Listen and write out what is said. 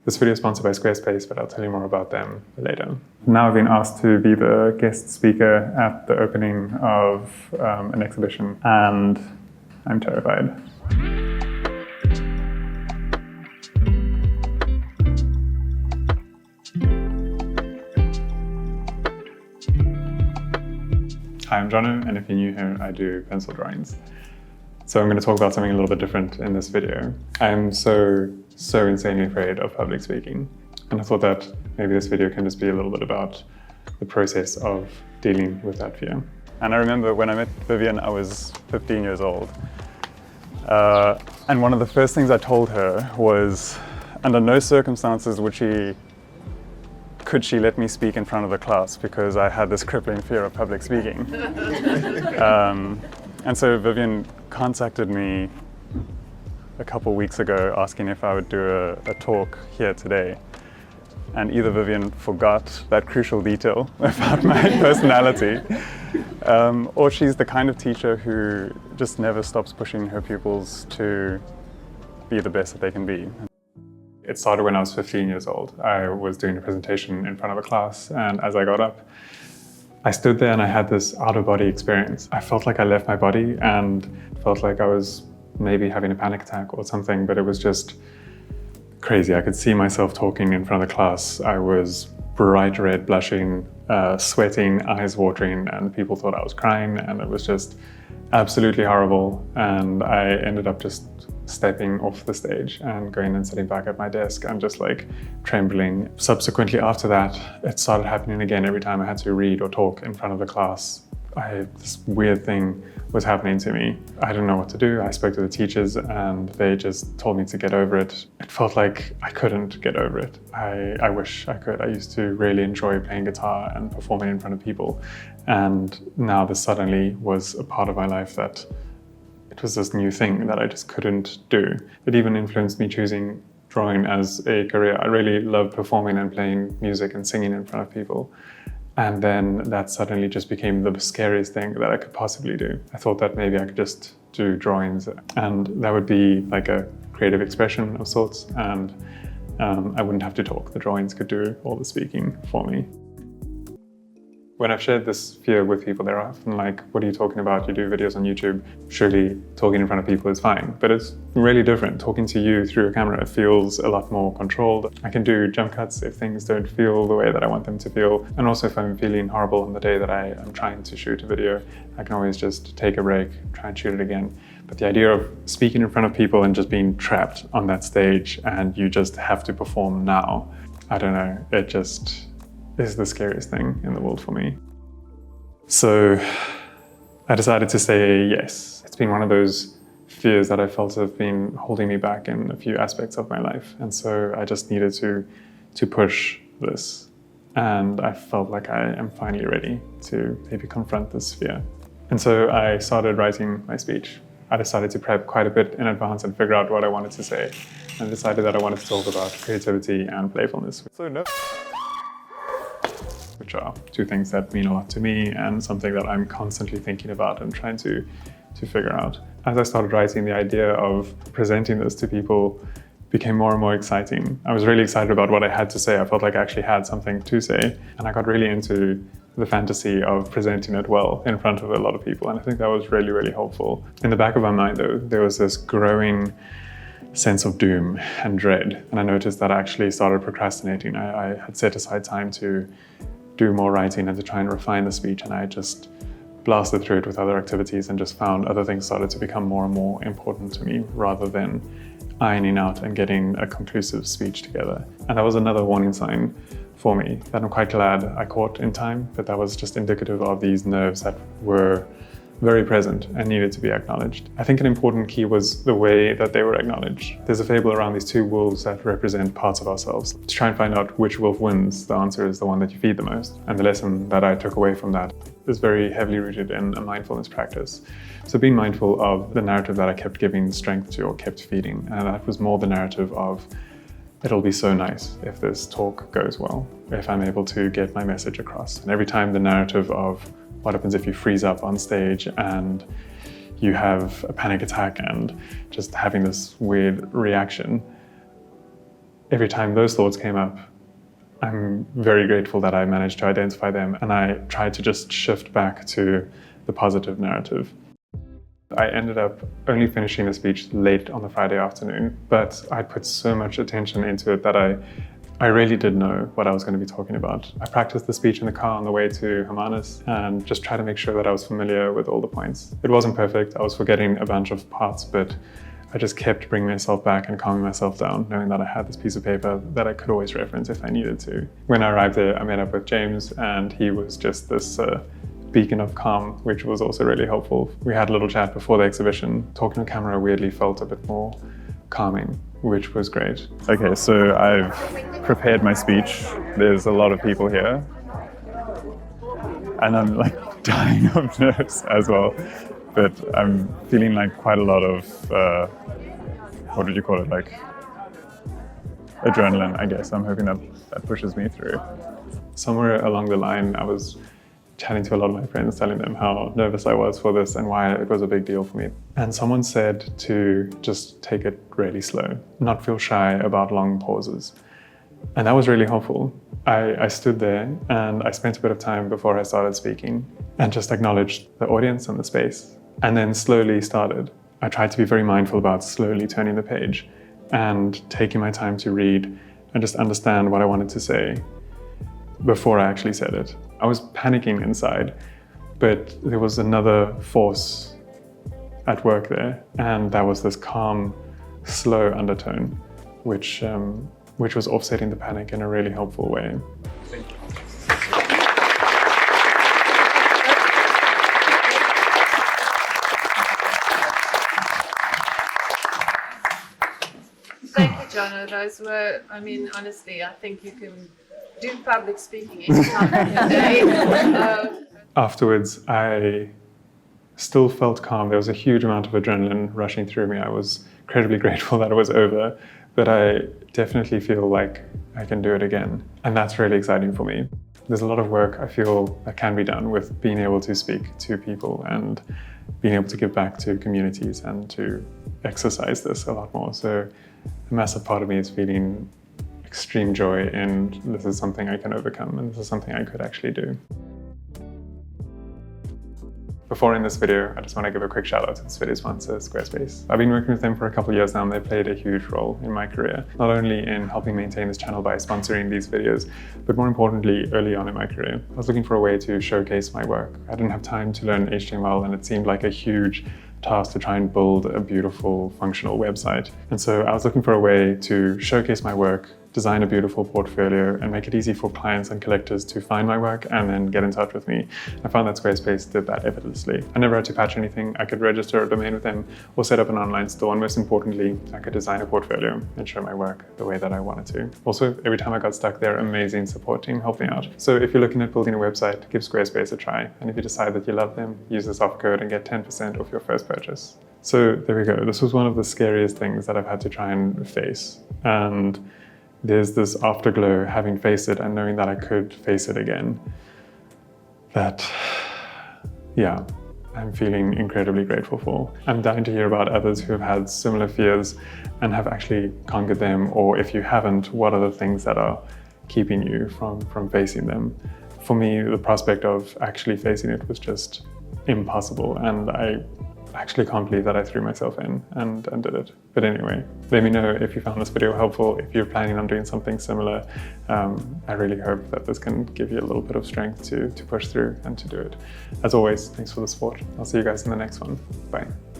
This video is sponsored by Squarespace, but I'll tell you more about them later. Now I've been asked to be the guest speaker at the opening of an exhibition, and I'm terrified. Hi, I'm Jono, and if you're new here, I do pencil drawings. So I'm going to talk about something a little bit different in this video. I'm so insanely afraid of public speaking. And I thought that maybe this video can just be a little bit about the process of dealing with that fear. And I remember when I met Vivian, I was 15 years old. And one of the first things I told her was, under no circumstances could she let me speak in front of the class because I had this crippling fear of public speaking. And so Vivian contacted me a couple weeks ago asking if I would do a talk here today. And either Vivian forgot that crucial detail about my personality, or she's the kind of teacher who just never stops pushing her pupils to be the best that they can be. It started when I was 15 years old. I was doing a presentation in front of a class, and as I got up, I stood there and I had this out-of-body experience. I felt like I left my body and felt like I was maybe having a panic attack or something, but it was just crazy. I could see myself talking in front of the class. I was bright red, blushing, sweating, eyes watering, and people thought I was crying, and it was just absolutely horrible. And I ended up just stepping off the stage and going and sitting back at my desk and just like trembling. Subsequently after that, it started happening again every time I had to read or talk in front of the class. This weird thing was happening to me. I didn't know what to do. I spoke to the teachers and they just told me to get over it. It felt like I couldn't get over it. I wish I could. I used to really enjoy playing guitar and performing in front of people. And now this suddenly was a part of my life that it was this new thing that I just couldn't do. It even influenced me choosing drawing as a career. I really loved performing and playing music and singing in front of people. And then that suddenly just became the scariest thing that I could possibly do. I thought that maybe I could just do drawings and that would be like a creative expression of sorts, and I wouldn't have to talk. The drawings could do all the speaking for me. When I've shared this fear with people, they're often like, what are you talking about? You do videos on YouTube. Surely talking in front of people is fine. But it's really different. Talking to you through a camera feels a lot more controlled. I can do jump cuts if things don't feel the way that I want them to feel. And also if I'm feeling horrible on the day that I am trying to shoot a video, I can always just take a break, try and shoot it again. But the idea of speaking in front of people and just being trapped on that stage and you just have to perform now, I don't know, it just is the scariest thing in the world for me. So I decided to say yes. It's been one of those fears that I felt have been holding me back in a few aspects of my life. And so I just needed to push this. And I felt like I am finally ready to maybe confront this fear. And so I started writing my speech. I decided to prep quite a bit in advance and figure out what I wanted to say. And decided that I wanted to talk about creativity and playfulness. Which are two things that mean a lot to me and something that I'm constantly thinking about and trying to figure out. As I started writing, the idea of presenting this to people became more and more exciting. I was really excited about what I had to say. I felt like I actually had something to say, and I got really into the fantasy of presenting it well in front of a lot of people, and I think that was really, really helpful. In the back of my mind, though, there was this growing sense of doom and dread, and I noticed that I actually started procrastinating. I had set aside time to do more writing and to try and refine the speech, and I just blasted through it with other activities and just found other things started to become more and more important to me rather than ironing out and getting a conclusive speech together. And that was another warning sign for me that I'm quite glad I caught in time, but that was just indicative of these nerves that were very present and needed to be acknowledged. I think an important key was the way that they were acknowledged. There's a fable around these two wolves that represent parts of ourselves. To try and find out which wolf wins, the answer is the one that you feed the most. And the lesson that I took away from that is very heavily rooted in a mindfulness practice. So being mindful of the narrative that I kept giving strength to or kept feeding, and that was more the narrative of, it'll be so nice if this talk goes well, if I'm able to get my message across. And every time the narrative of what happens if you freeze up on stage and you have a panic attack and just having this weird reaction, every time those thoughts came up, I'm very grateful that I managed to identify them, and I tried to just shift back to the positive narrative. I ended up only finishing the speech late on the Friday afternoon, but I put so much attention into it that I really did know what I was going to be talking about. I practiced the speech in the car on the way to Hermanus and just tried to make sure that I was familiar with all the points. It wasn't perfect, I was forgetting a bunch of parts, but I just kept bringing myself back and calming myself down, knowing that I had this piece of paper that I could always reference if I needed to. When I arrived there, I met up with James, and he was just this beacon of calm, which was also really helpful. We had a little chat before the exhibition. Talking on camera weirdly felt a bit more calming, which was great. Okay, so I've prepared my speech. There's a lot of people here, and I'm like dying of nerves as well. But I'm feeling like quite a lot of, what would you call it, like adrenaline, I guess. I'm hoping that pushes me through. Somewhere along the line, I was chatting to a lot of my friends, telling them how nervous I was for this and why it was a big deal for me. And someone said to just take it really slow, not feel shy about long pauses. And that was really helpful. I stood there and I spent a bit of time before I started speaking and just acknowledged the audience and the space. And then slowly started. I tried to be very mindful about slowly turning the page and taking my time to read and just understand what I wanted to say before I actually said it. I was panicking inside, but there was another force at work there, and that was this calm, slow undertone, which was offsetting the panic in a really helpful way. Thank you. Thank you, Jono. Those were, I mean, honestly, I think you can do public speaking anytime in your day. Afterwards, I still felt calm. There was a huge amount of adrenaline rushing through me. I was incredibly grateful that it was over, but I definitely feel like I can do it again. And that's really exciting for me. There's a lot of work I feel that can be done with being able to speak to people and being able to give back to communities and to exercise this a lot more. So a massive part of me is feeling extreme joy, and this is something I can overcome, and this is something I could actually do. Before in this video, I just want to give a quick shout out to this video's sponsor, Squarespace. I've been working with them for a couple of years now, and they've played a huge role in my career, not only in helping maintain this channel by sponsoring these videos, but more importantly, early on in my career. I was looking for a way to showcase my work. I didn't have time to learn HTML, and it seemed like a huge task to try and build a beautiful, functional website. And so I was looking for a way to showcase my work, design a beautiful portfolio, and make it easy for clients and collectors to find my work and then get in touch with me. I found that Squarespace did that effortlessly. I never had to patch anything. I could register a domain with them or set up an online store, and most importantly, I could design a portfolio and show my work the way that I wanted to. Also, every time I got stuck, their amazing support team helped me out. So if you're looking at building a website, give Squarespace a try. And if you decide that you love them, use this offer code and get 10% off your first purchase. So there we go. This was one of the scariest things that I've had to try and face. And there's this afterglow having faced it and knowing that I could face it again. That, yeah, I'm feeling incredibly grateful for. I'm dying to hear about others who have had similar fears and have actually conquered them, or if you haven't, what are the things that are keeping you from facing them? For me, the prospect of actually facing it was just impossible, and I actually can't believe that I threw myself in and did it. But anyway, let me know if you found this video helpful, if you're planning on doing something similar. I really hope that this can give you a little bit of strength to push through and to do it. As always, thanks for the support. I'll see you guys in the next one. Bye.